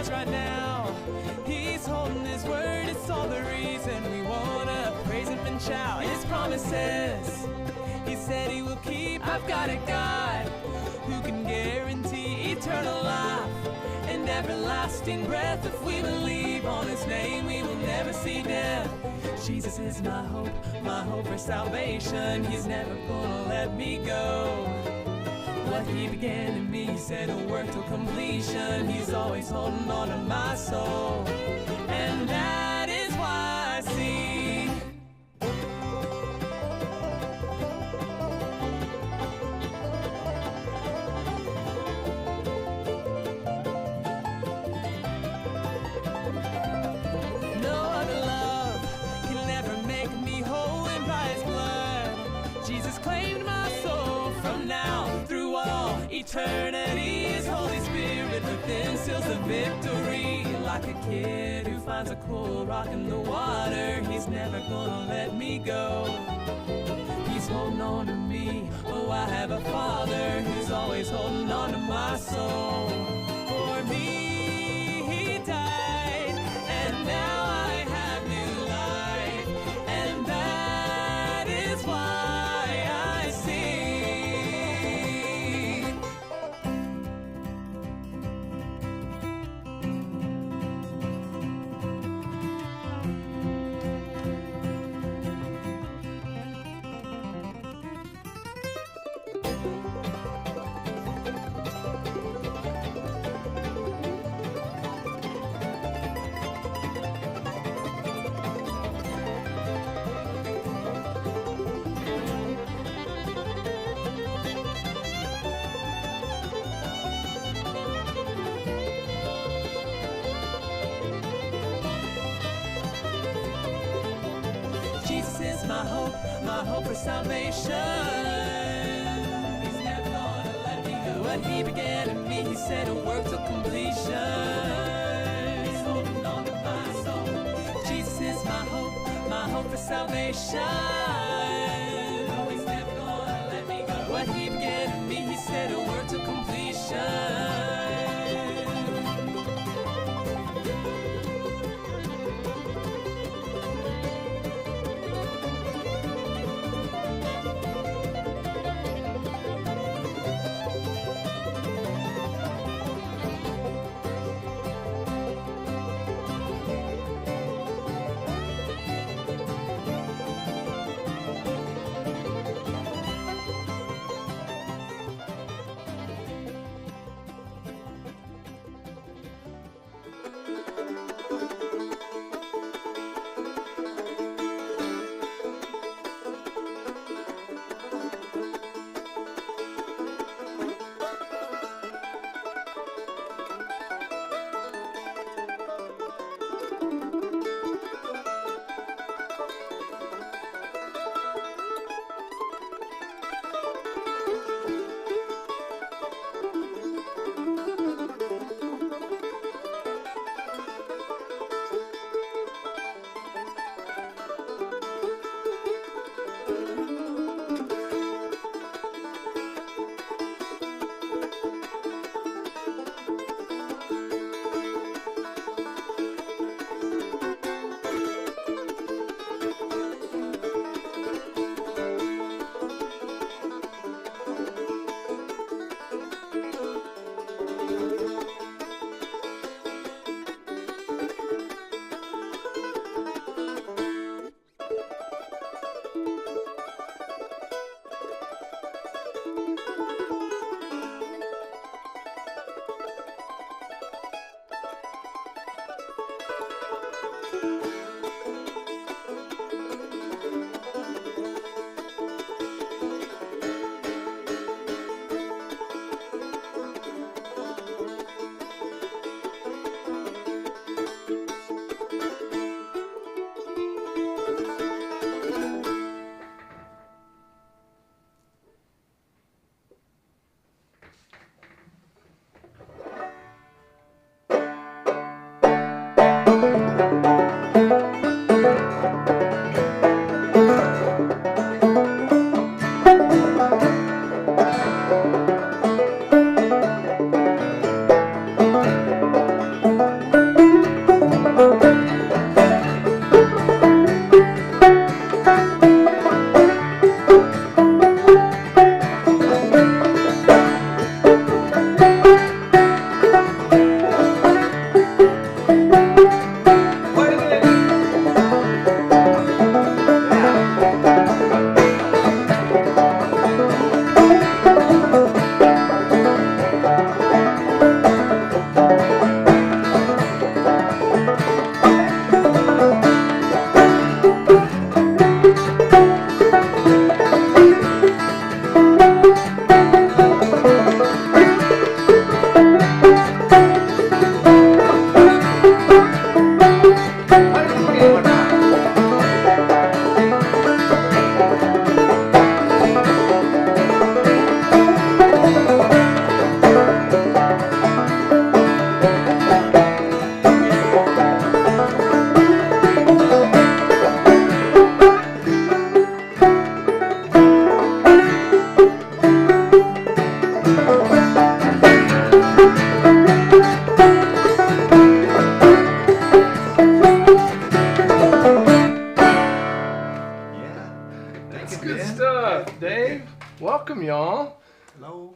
church right now. He's holding his word, it's all the reason we wanna praise him and shout his promises. He said he will keep. I've got a God who can guarantee eternal life and everlasting breath. If we believe on his name, we will never see death. Jesus is my hope for salvation. He's never gonna let me go. What he began in me, he said he'll work till completion. He's always holding on to my soul, and that is why I sing. No other love can ever make me whole, and by his blood, Jesus claimed my soul. From now through all eternity, his Holy Spirit within seals the victory. Like a kid who finds a cool rock in the water, he's never gonna let me go. He's holding on to me. Oh, I have a Father who's always holding on to my soul. For me, he died, and now I have new life, and that is why I sing. My hope for salvation. He's never gonna let me go. What he began in me, he said he'll work till completion. He's holding on to my soul. Jesus is my hope for salvation. No, he's never gonna let me go. What he began in me, he said he'll work till completion. Dave, welcome y'all. Hello.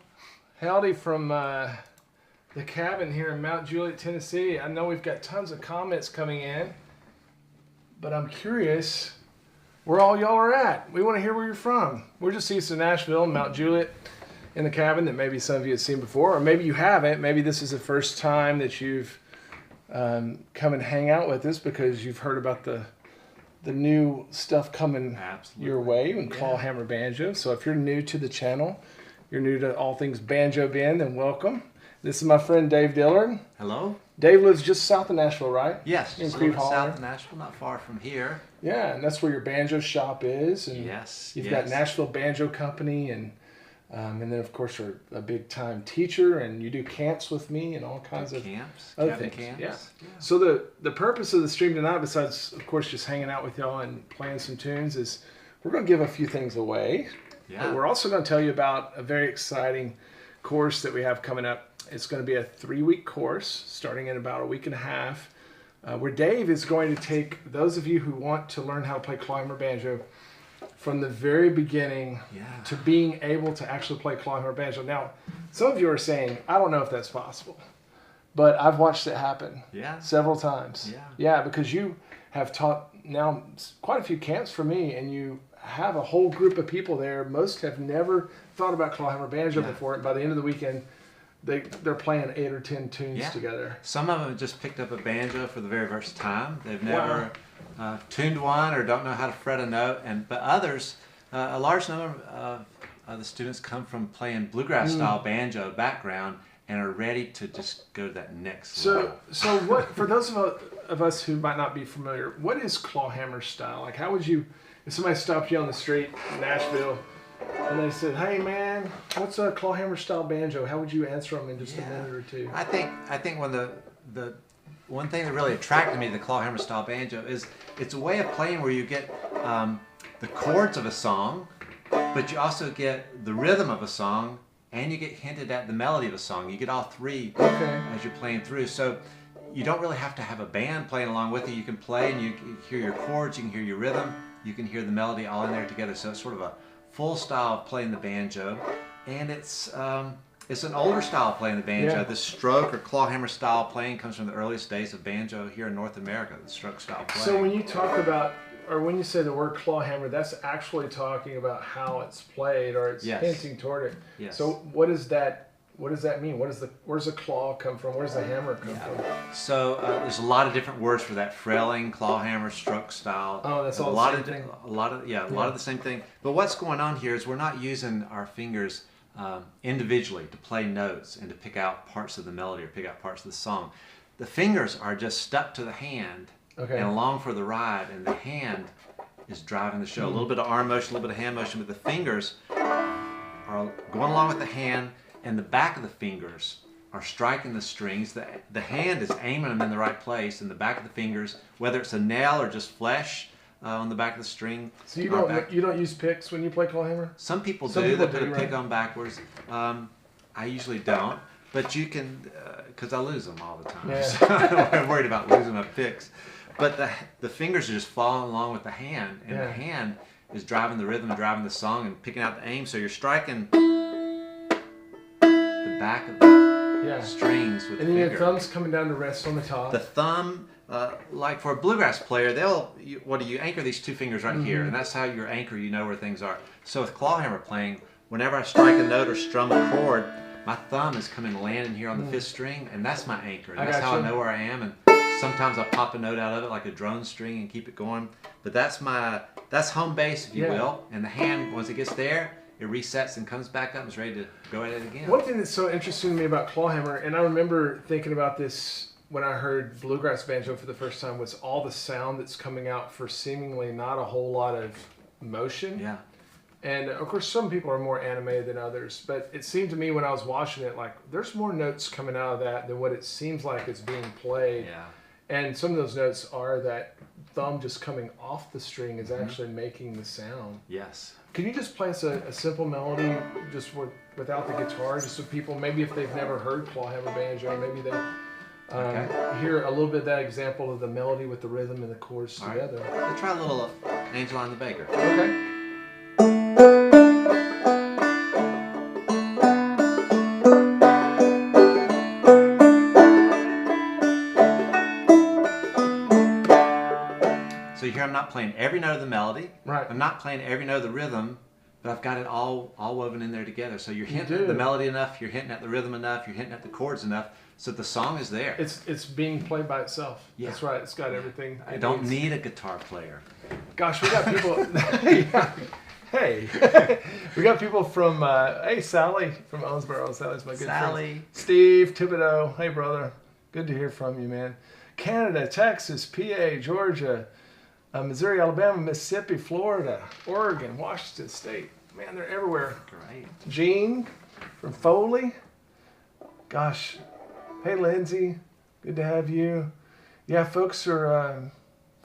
Howdy from the cabin here in Mount Juliet, Tennessee. I know we've got tons of comments coming in, but I'm curious where all y'all are at. We want to hear where you're from. We're just east of Nashville, Mount Juliet, in the cabin that maybe some of you have seen before, or maybe you haven't. Maybe this is the first time that you've come and hang out with us because you've heard about the new stuff coming your way in Clawhammer Banjo. So if you're new to the channel, you're new to all things Banjo Band, then welcome. This is my friend Dave Dillard. Hello. Dave lives just south of Nashville, right? Yes, just a little bit south of Nashville, not far from here. Yeah, and that's where your banjo shop is. And yes. You've got Nashville Banjo Company, and then of course you're a big time teacher, and you do camps with me and all kinds of other things. Camps. Yeah. So the purpose of the stream tonight, besides of course just hanging out with y'all and playing some tunes, is we're going to give a few things away. Yeah. But we're also going to tell you about a very exciting course that we have coming up. It's going to be a 3-week course starting in about a week and a half, where Dave is going to take those of you who want to learn how to play Clawhammer Banjo from the very beginning to being able to actually play Clawhammer Banjo. Now, some of you are saying, I don't know if that's possible, but I've watched it happen several times. Yeah, because you have taught now quite a few camps for me, and you have a whole group of people there. Most have never thought about Clawhammer Banjo before, and by the end of the weekend, they're playing 8 or 10 tunes together. Some of them just picked up a banjo for the very first time. They've never tuned one or don't know how to fret a note. But others, a large number of the students come from playing bluegrass style banjo background and are ready to just go to that next level. So what, for those of us who might not be familiar, what is Clawhammer style? Like, how would you, if somebody stopped you on the street in Nashville and they said, "Hey man, what's a Clawhammer style banjo?" How would you answer them in just a minute or two? I think when the one thing that really attracted me to the Clawhammer style banjo is it's a way of playing where you get the chords of a song, but you also get the rhythm of a song, and you get hinted at the melody of a song. You get all three as you're playing through. So you don't really have to have a band playing along with you. You can play and you can hear your chords, you can hear your rhythm, you can hear the melody all in there together. So it's sort of a full style of playing the banjo, and it's an older style of playing the banjo. Yeah. The stroke or clawhammer style playing comes from the earliest days of banjo here in North America, the stroke style playing. So when you talk about, or when you say the word clawhammer, that's actually talking about how it's played, or it's hinting toward it. Yes. So what does that mean? Where's the claw come from? Where's the hammer come from? So there's a lot of different words for that: frelling, clawhammer, stroke style. Oh, that's all the same thing. A lot of the same thing. But what's going on here is we're not using our fingers individually to play notes and to pick out parts of the melody or pick out parts of the song. The fingers are just stuck to the hand and along for the ride, and the hand is driving the show. A little bit of arm motion, a little bit of hand motion, but the fingers are going along with the hand, and the back of the fingers are striking the strings. The hand is aiming them in the right place, and the back of the fingers, whether it's a nail or just flesh on the back of the string. So you don't use picks when you play clawhammer? Some people do. They put a pick on backwards. I usually don't, but you can, because I lose them all the time. Yeah. So I'm worried about losing my picks. But the fingers are just following along with the hand, and the hand is driving the rhythm, driving the song, and picking out the aim. So you're striking the back of the strings with the finger. And your thumb's coming down to rest on the top. The thumb, like for a bluegrass player, you anchor these two fingers right here, and that's how you anchor. You know where things are. So with clawhammer playing, whenever I strike a note or strum a chord, my thumb is coming landing here on the fifth string, and that's my anchor. And that's how I know where I am. And sometimes I pop a note out of it like a drone string and keep it going. But that's home base, if you will. And the hand, once it gets there, it resets and comes back up and is ready to go at it again. One thing that's so interesting to me about clawhammer, and I remember thinking about this when I heard bluegrass banjo for the first time, was all the sound that's coming out for seemingly not a whole lot of motion. Yeah. And of course, some people are more animated than others, but it seemed to me when I was watching it, like there's more notes coming out of that than what it seems like it's being played. Yeah. And some of those notes are that thumb just coming off the string is actually making the sound. Yes. Can you just play us a simple melody just without the guitar, just so people, maybe if they've never heard Clawhammer Banjo, maybe they hear a little bit of that example of the melody with the rhythm and the chords together. Let's try a little Angel on the Baker. Okay. not playing every note of the melody. Right. I'm not playing every note of the rhythm, but I've got it all woven in there together. So you're hinting do. at the melody enough, you're hinting at the rhythm enough, you're hinting at the chords enough, so the song is there. It's being played by itself. Yeah. That's right. It's got everything. I don't need a guitar player. Gosh, we got people. Hey, we got people from. Hey, Sally from Owensboro. Sally's my good Sally. friend. Steve Thibodeau. Hey, brother. Good to hear from you, man. Canada, Texas, PA, Georgia, Missouri, Alabama, Mississippi, Florida, Oregon, Washington State. Man, they're everywhere. Great. Gene from Foley. Gosh. Hey, Lindsay. Good to have you. Yeah, folks are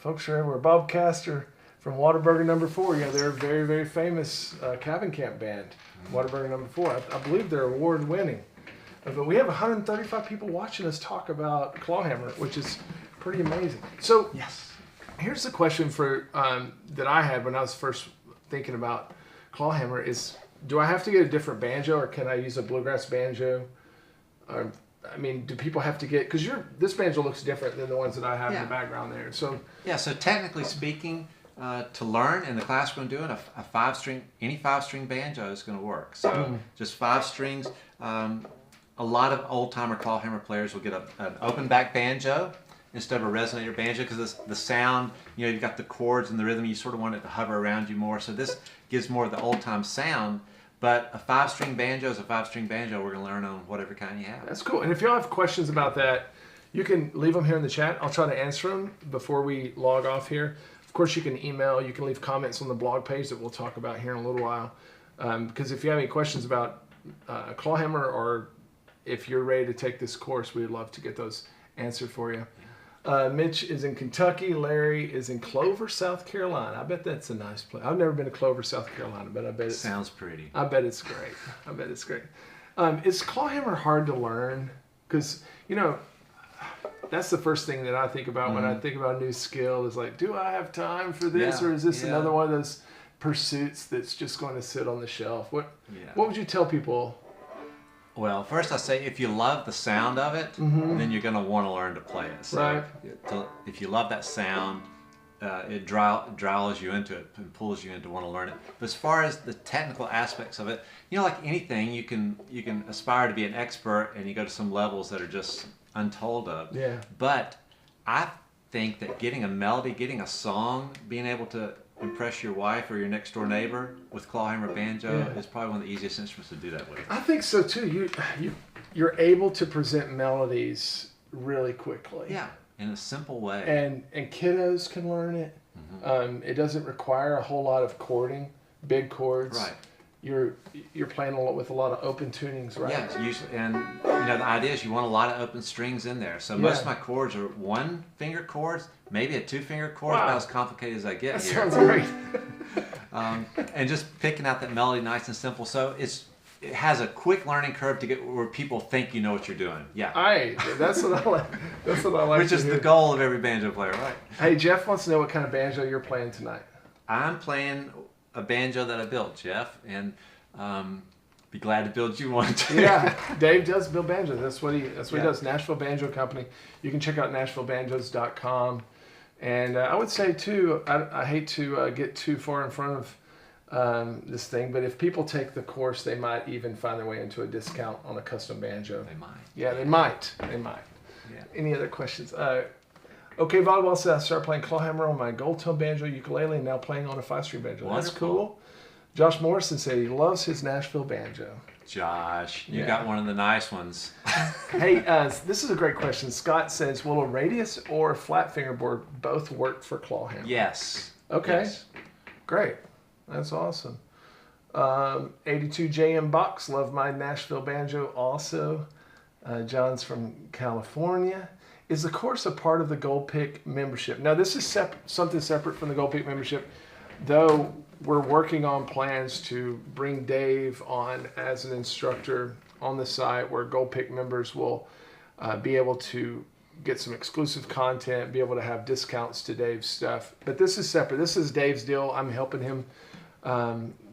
everywhere. Bob Castor from Whataburger Number 4. Yeah, they're a very, very famous cabin camp band. Whataburger Number 4. I believe they're award winning. But we have 135 people watching us talk about Clawhammer, which is pretty amazing. So Yes. here's the question for that I had when I was first thinking about Clawhammer is, do I have to get a different banjo or can I use a bluegrass banjo? I mean, do people have to get, because this banjo looks different than the ones that I have in the background there. So Yeah, so technically speaking, to learn in the class we're doing, a 5-string, any 5-string banjo is going to work. So just 5 strings. A lot of old-timer clawhammer players will get an open back banjo instead of a resonator banjo because the sound, you've got the chords and the rhythm, you sort of want it to hover around you more. So this gives more of the old-time sound. But a 5-string banjo is a 5-string banjo. We're going to learn on whatever kind you have. that's cool. And if y'all have questions about that, you can leave them here in the chat. I'll try to answer them before we log off here. Of course, you can email. You can leave comments on the blog page that we'll talk about here in a little while. Because if you have any questions about Clawhammer or if you're ready to take this course, we'd love to get those answered for you. Mitch is in Kentucky. Larry is in Clover, South Carolina. I bet that's a nice place. I've never been to Clover, South Carolina, but I bet it Sounds pretty. I bet it's great. I bet it's great. Is Clawhammer hard to learn? Because, that's the first thing that I think about when I think about a new skill is like, do I have time for this? Yeah, Or is this yeah. another one of those pursuits that's just going to sit on the shelf? What would you tell people? Well, first I say if you love the sound of it, then you're going to want to learn to play it. So Right. if you love that sound, it draws you into it and pulls you into want to learn it. But as far as the technical aspects of it, like anything, you can aspire to be an expert and you go to some levels that are just untold of. Yeah. But I think that getting a melody, getting a song, being able to impress your wife or your next door neighbor with Clawhammer Banjo is probably one of the easiest instruments to do that with. I think so too. You're able to present melodies really quickly. Yeah, in a simple way. And kiddos can learn it. It doesn't require a whole lot of chording, big chords. Right. You're playing with a lot of open tunings, right? Yeah, usually, and the idea is you want a lot of open strings in there. So most of my chords are 1-finger chords, maybe a 2-finger chord, Wow. about as complicated as I get That here. sounds great. And just picking out that melody nice and simple. So it has a quick learning curve to get where people think you know what you're doing. Yeah. That's what I like. That's what I like. Which to is hear. the goal of every banjo player, right? Hey, Jeff wants to know what kind of banjo you're playing tonight. I'm playing a banjo that I built, Jeff, and be glad to build you one too. Yeah, Dave does build banjos. That's what he does. Nashville Banjo Company. You can check out NashvilleBanjos.com. And I would say too, I hate to get too far in front of this thing, but if people take the course, they might even find their way into a discount on a custom banjo. They might. Yeah, they might. Yeah. Any other questions? Okay, Volleyball says I started playing Clawhammer on my gold tone banjo ukulele and now playing on a 5-string banjo. That's Wonderful. cool. Josh Morrison said he loves his Nashville banjo. Josh, you Yeah. got one of the nice ones. Hey, this is a great question. Scott says, will a radius or a flat fingerboard both work for Clawhammer? Yes. Okay. Yes. Great. That's awesome. 82JM Box, love my Nashville banjo also. John's from California. Is the course a part of the Gold Pick membership? Now, this is something separate from the Gold Pick membership, though we're working on plans to bring Dave on as an instructor on the site where Gold Pick members will be able to get some exclusive content, be able to have discounts to Dave's stuff. But this is separate. This is Dave's deal. I'm helping him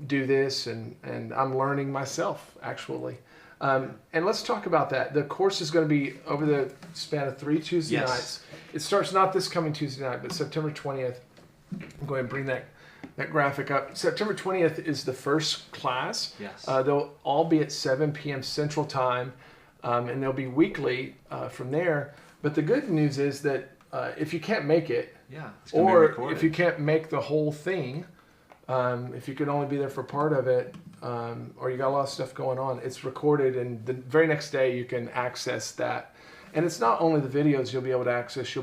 do this, and I'm learning myself, actually. And let's talk about that. The course is going to be over the span of 3 Tuesday nights. It starts not this coming Tuesday night, but September 20th. Go ahead and bring that graphic up. September 20th is the first class. Yes. They'll all be at 7 p.m. Central Time, and they'll be weekly from there. But the good news is that if you can't make it, it's gonna be or recorded. if you can't make the whole thing, if you could only be there for part of it, or you got a lot of stuff going on, it's recorded, and the very next day you can access that. And it's not only the videos you'll be able to access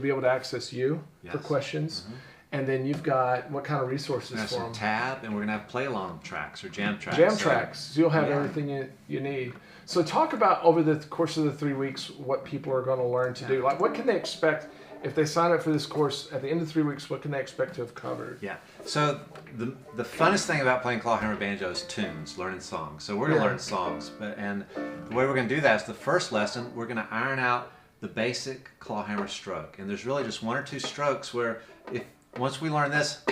you for questions. Mm-hmm. And then you've got what kind of resources we're for them? Some tab, and we're gonna have play-along tracks or jam tracks. Jam tracks. So you'll have everything you need. So talk about over the course of the 3 weeks what people are going to learn to do. Like, what can they expect if they sign up for this course at the end of 3 weeks? What can they expect to have covered? Yeah. So the funnest thing about playing Clawhammer Banjo is tunes, learning songs. So we're gonna learn songs, and the way we're gonna do that is the first lesson we're gonna iron out the basic clawhammer stroke, and there's really just one or two strokes where once we learn this,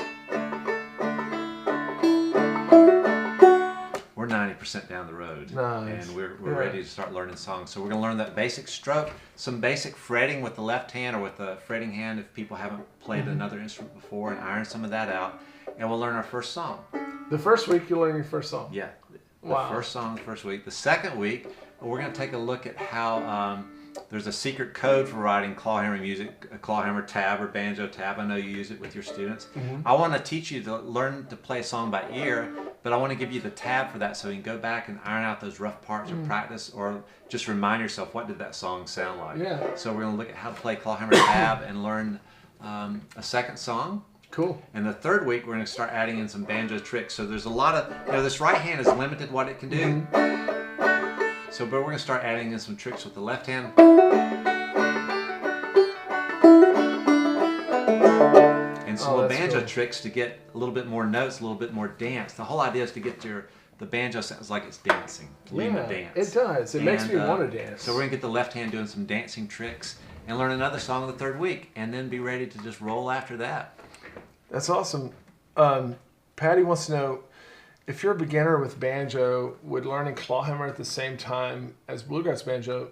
we're 90% down the road. Nice. And we're ready to start learning songs. So we're going to learn that basic stroke, some basic fretting with the left hand or with the fretting hand if people haven't played another instrument before, and iron some of that out. And we'll learn our first song. The first week you'll learn your first song? Yeah. The first song the first week. The second week, we're going to take a look at how there's a secret code for writing clawhammer music, a clawhammer tab or banjo tab. I know you use it with your students. I want to teach you to learn to play a song by ear, but I want to give you the tab for that so you can go back and iron out those rough parts or practice, or just remind yourself, what did that song sound like? Yeah. So we're going to look at how to play clawhammer tab and learn a second song. Cool. And the third week, we're going to start adding in some banjo tricks. So there's a lot of, this right hand is limited what it can do. So, but we're going to start adding in some tricks with the left hand. And some little banjo tricks to get a little bit more notes, a little bit more dance. The whole idea is to get the banjo sounds like it's dancing, leading the dance. It does. It makes me want to dance. So we're going to get the left hand doing some dancing tricks and learn another song the third week, and then be ready to just roll after that. That's awesome. Patty wants to know, if you're a beginner with banjo, would learning clawhammer at the same time as bluegrass banjo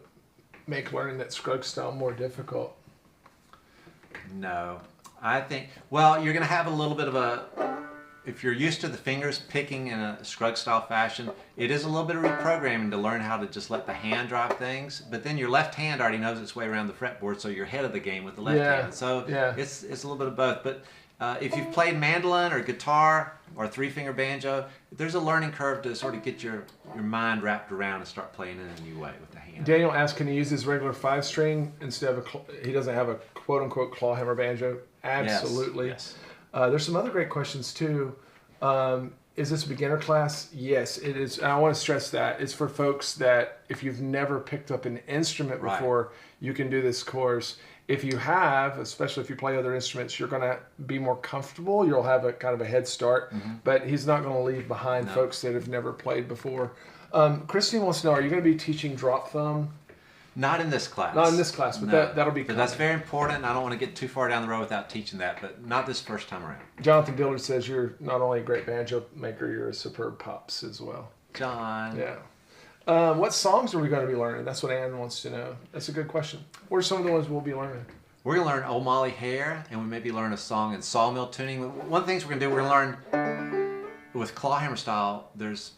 make learning that scrug style more difficult? No. I think, well, you're going to have a little bit of if you're used to the fingers picking in a scrug style fashion, it is a little bit of reprogramming to learn how to just let the hand drive things. But then your left hand already knows its way around the fretboard, so you're ahead of the game with the left hand. So it's a little bit of both. But if you've played mandolin or guitar or three-finger banjo, there's a learning curve to sort of get your mind wrapped around and start playing in a new way with the hand. Daniel asked, can he use his regular 5-string instead of he doesn't have a quote-unquote clawhammer banjo? Absolutely. Yes. There's some other great questions too. Is this a beginner class? Yes, it is. And I want to stress that it's for folks that if you've never picked up an instrument before, you can do this course. If you have, especially if you play other instruments, you're going to be more comfortable. You'll have a kind of a head start, but he's not going to leave behind folks that have never played before. Christine wants to know, are you going to be teaching drop thumb? Not in this class. Not in this class, but that'll be coming. But that's very important. I don't want to get too far down the road without teaching that, but not this first time around. Jonathan Dillard says you're not only a great banjo maker, you're a superb pops as well. John. Yeah. What songs are we going to be learning? That's what Ann wants to know. That's a good question. What are some of the ones we'll be learning? We're going to learn Old Molly Hare, and we maybe learn a song in sawmill tuning. One of the things we're going to do, we're going to learn with clawhammer style, there's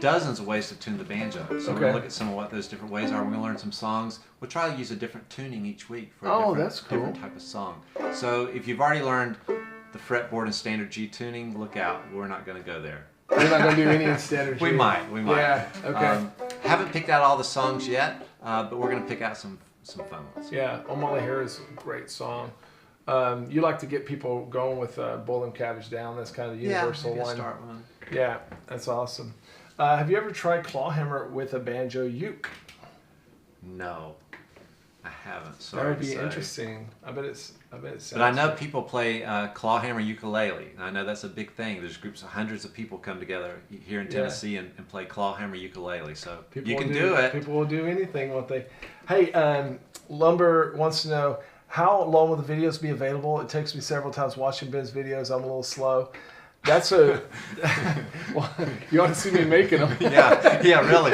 dozens of ways to tune the banjo. So we're going to look at some of what those different ways are. We're going to learn some songs. We'll try to use a different tuning each week for a different type of song. So if you've already learned the fretboard and standard G tuning, look out. We're not going to go there. We're not going to do any in standard G. We might. Yeah, okay. Haven't picked out all the songs yet, but we're going to pick out some fun ones. Yeah, Old Molly Hare is a great song. You like to get people going with Boil Them Cabbage Down. That's kind of the universal one. Start one. Yeah, that's awesome. Have you ever tried clawhammer with a banjo uke? No, I haven't. Sorry That would be to say. interesting. I bet it sounds. But I know people play clawhammer ukulele. I know that's a big thing. There's groups of hundreds of people come together here in Tennessee and play clawhammer ukulele. So people you can do it. People will do anything, won't they? Hey, Lumber wants to know, how long will the videos be available? It takes me several times watching Ben's videos. I'm a little slow. That's well, you want to see me making them. yeah, really.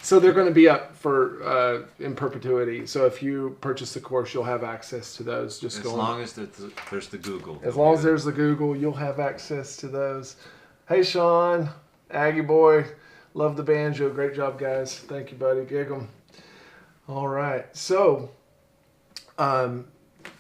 So they're going to be up for in perpetuity. So if you purchase the course, you'll have access to those. Just as long as there's the Google. As long as there's the Google, you'll have access to those. Hey, Sean, Aggie boy, love the banjo. Great job, guys. Thank you, buddy. Gig 'em. All right. So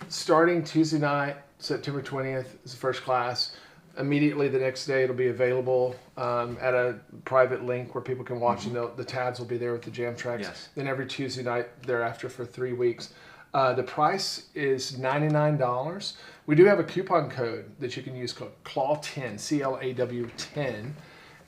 starting Tuesday night, September 20th is the first class. Immediately the next day it'll be available at a private link where people can watch, and the tabs will be there with the jam tracks. Yes. Then every Tuesday night thereafter for 3 weeks. The price is $99. We do have a coupon code that you can use called CLAW10, CLAW10,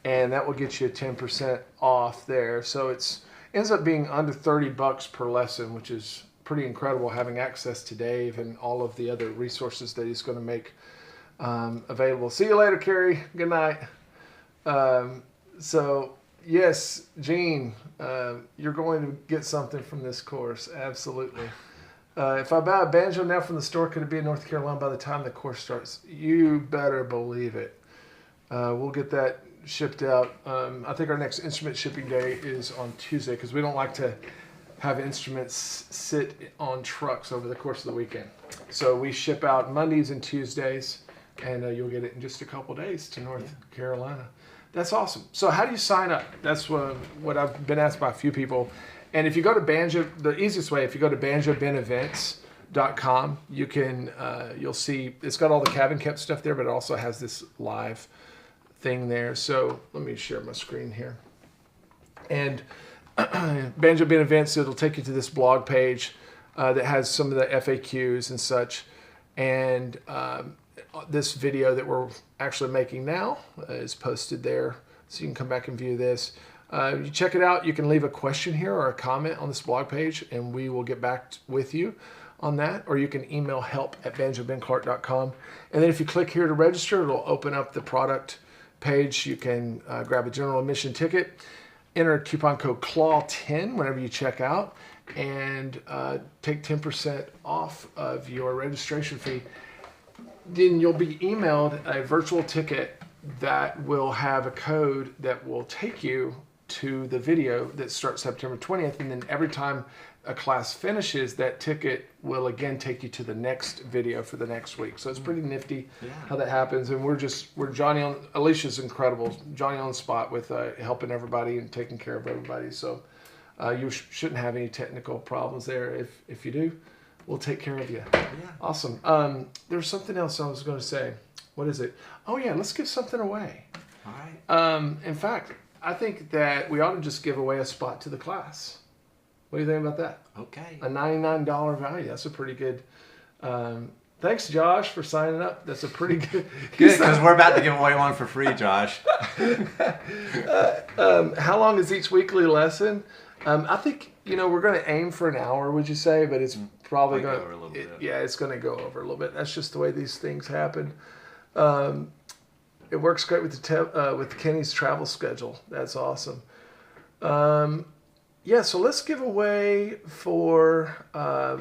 and that will get you 10% off there. So it's ends up being under $30 per lesson, which is pretty incredible, having access to Dave and all of the other resources that he's going to make available. See you later, Carrie. Good night. So, yes, Gene, you're going to get something from this course. Absolutely. If I buy a banjo now from the store, could it be in North Carolina by the time the course starts? You better believe it. We'll get that shipped out. I think our next instrument shipping day is on Tuesday, because we don't like to have instruments sit on trucks over the course of the weekend. So we ship out Mondays and Tuesdays, and you'll get it in just a couple days to North Carolina. That's awesome. So how do you sign up? That's what I've been asked by a few people. And if you go to Banjo, the easiest way, if you go to banjobenevents.com, you can, you'll see, it's got all the cabin kept stuff there, but it also has this live thing there. So let me share my screen here. And Banjo Ben Events, it'll take you to this blog page that has some of the FAQs and such. And this video that we're actually making now is posted there, so you can come back and view this. You check it out. You can leave a question here or a comment on this blog page, and we will get back with you on that. Or you can email help@banjobenclark.com. And then if you click here to register, it'll open up the product page. You can grab a general admission ticket, enter coupon code CLAW10 whenever you check out, and take 10% off of your registration fee. Then you'll be emailed a virtual ticket that will have a code that will take you to the video that starts September 20th. And then every time a class finishes, that ticket will again take you to the next video for the next week. So it's pretty nifty how that happens. And we're Johnny on, Alicia's incredible. Johnny on the spot with helping everybody and taking care of everybody. So you shouldn't have any technical problems there. If you do, we'll take care of you. Yeah. Awesome. There's something else I was going to say. What is it? Oh yeah, let's give something away. All right. In fact, I think that we ought to just give away a spot to the class. What do you think about that? Okay. A $99 value. That's a pretty good. Thanks, Josh, for signing up. That's a pretty good. Good, because we're about to give away one for free, Josh. How long is each weekly lesson? I think we're going to aim for an hour. Would you say? But it's probably going to go over a little bit. Yeah, it's going to go over a little bit. That's just the way these things happen. It works great with with Kenny's travel schedule. That's awesome. Yeah, so let's give away for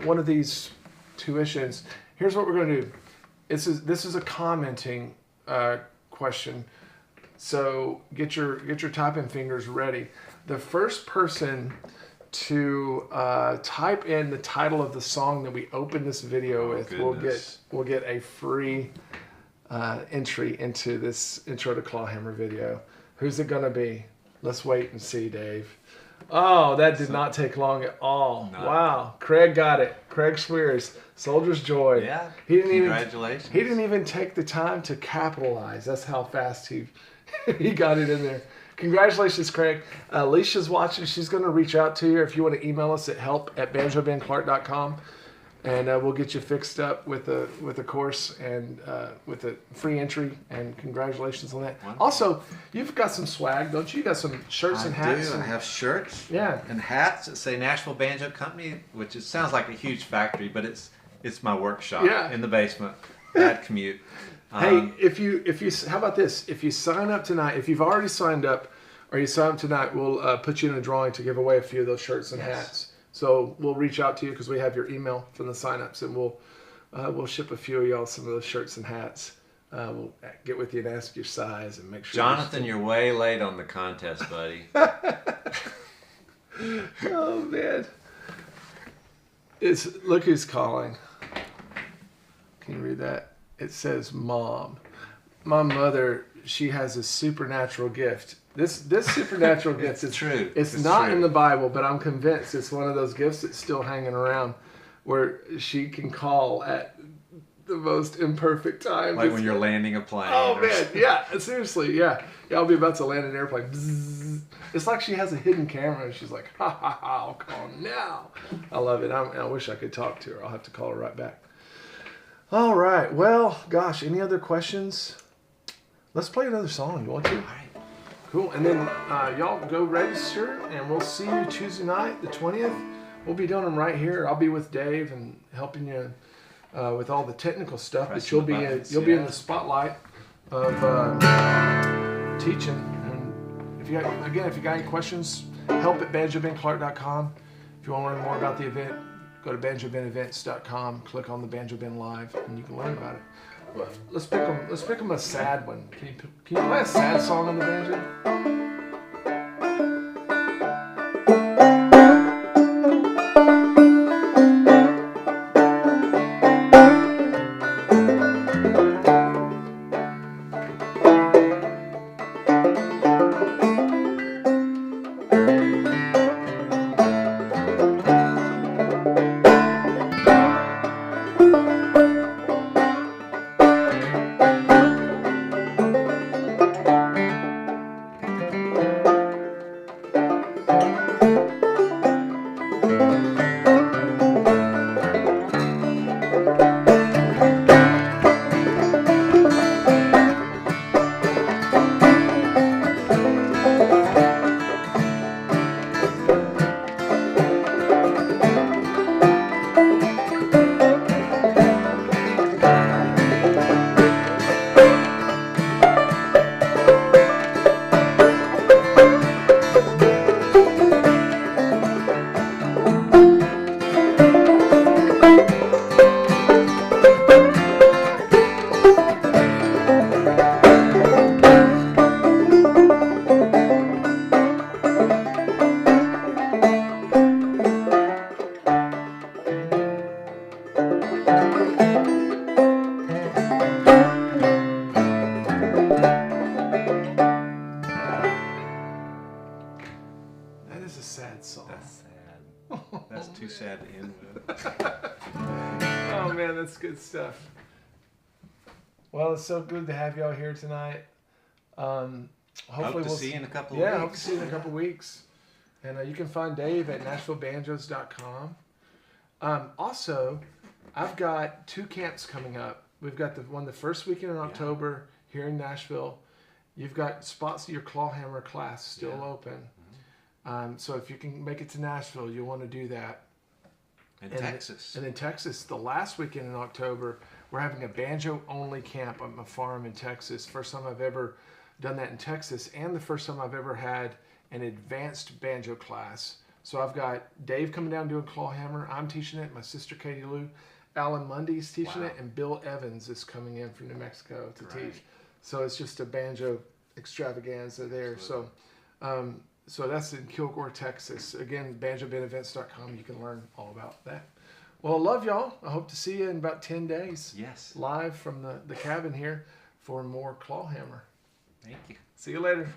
one of these tuitions. Here's what we're going to do. This is a commenting question. So get your typing fingers ready. The first person to type in the title of the song that we opened this video with will get a free entry into this Intro to Clawhammer video. Who's it going to be? Let's wait and see, Dave. Oh, that did not take long at all. No. Wow. Craig got it. Craig Swears, Soldier's Joy. Yeah. Congratulations. He didn't even take the time to capitalize. That's how fast he got it in there. Congratulations, Craig. Alicia's watching. She's going to reach out to you if you want to email us at help@banjobenclark.com. And we'll get you fixed up with a course and with a free entry. And congratulations on that. Wonderful. Also, you've got some swag, don't you? You got some shirts and hats. I do. I have shirts. Yeah. And hats that say Nashville Banjo Company, which it sounds like a huge factory, but it's my workshop in the basement. Bad commute. Hey, if you how about this? If you sign up tonight, if you've already signed up, or you sign up tonight, we'll put you in a drawing to give away a few of those shirts and hats. So we'll reach out to you because we have your email from the signups, and we'll ship a few of y'all some of those shirts and hats. We'll get with you and ask your size and make sure. Jonathan, you're way late on the contest, buddy. Oh man. Look who's calling. Can you read that? It says mom. My mother, she has a supernatural gift. This supernatural gift is true. It's not true. In the Bible, but I'm convinced it's one of those gifts that's still hanging around where she can call at the most imperfect times. Like when you're landing a plane. Oh man, yeah, seriously, yeah. I'll be about to land an airplane. Bzzz. It's like she has a hidden camera. She's like, ha ha ha, I'll call now. I love it. I wish I could talk to her. I'll have to call her right back. All right. Well, gosh, any other questions? Let's play another song. You want to? All right. Cool. And then y'all go register, and we'll see you Tuesday night, the 20th. We'll be doing them right here. I'll be with Dave and helping you with all the technical stuff. But you'll be in the spotlight of teaching. And if you got any questions, help@banjobenclark.com. If you want to learn more about the event, go to banjobenevents.com. Click on the Banjo Ben Live, and you can learn about it. Well, let's pick them a sad one. Can you play a sad song on the banjo? Too sad to end with. Oh man, that's good stuff. Well, it's so good to have y'all here tonight. Hopefully we'll see you in a couple of weeks. Yeah, hope to see you in a couple of weeks. And you can find Dave at NashvilleBanjos.com. Also, I've got 2 camps coming up. We've got the first weekend in October here in Nashville. You've got spots of your Clawhammer class still open. Mm-hmm. So if you can make it to Nashville, you'll want to do that. Texas. And in Texas, the last weekend in October, we're having a banjo-only camp on my farm in Texas. First time I've ever done that in Texas, and the first time I've ever had an advanced banjo class. So I've got Dave coming down doing Clawhammer. I'm teaching it. My sister Katie Lou. Alan Mundy's teaching it, and Bill Evans is coming in from New Mexico to teach. So it's just a banjo extravaganza there. So so that's in Kilgore, Texas. Again, banjobenevents.com. You can learn all about that. Well, love y'all. I hope to see you in about 10 days. Yes. Live from the cabin here for more Clawhammer. Thank you. See you later.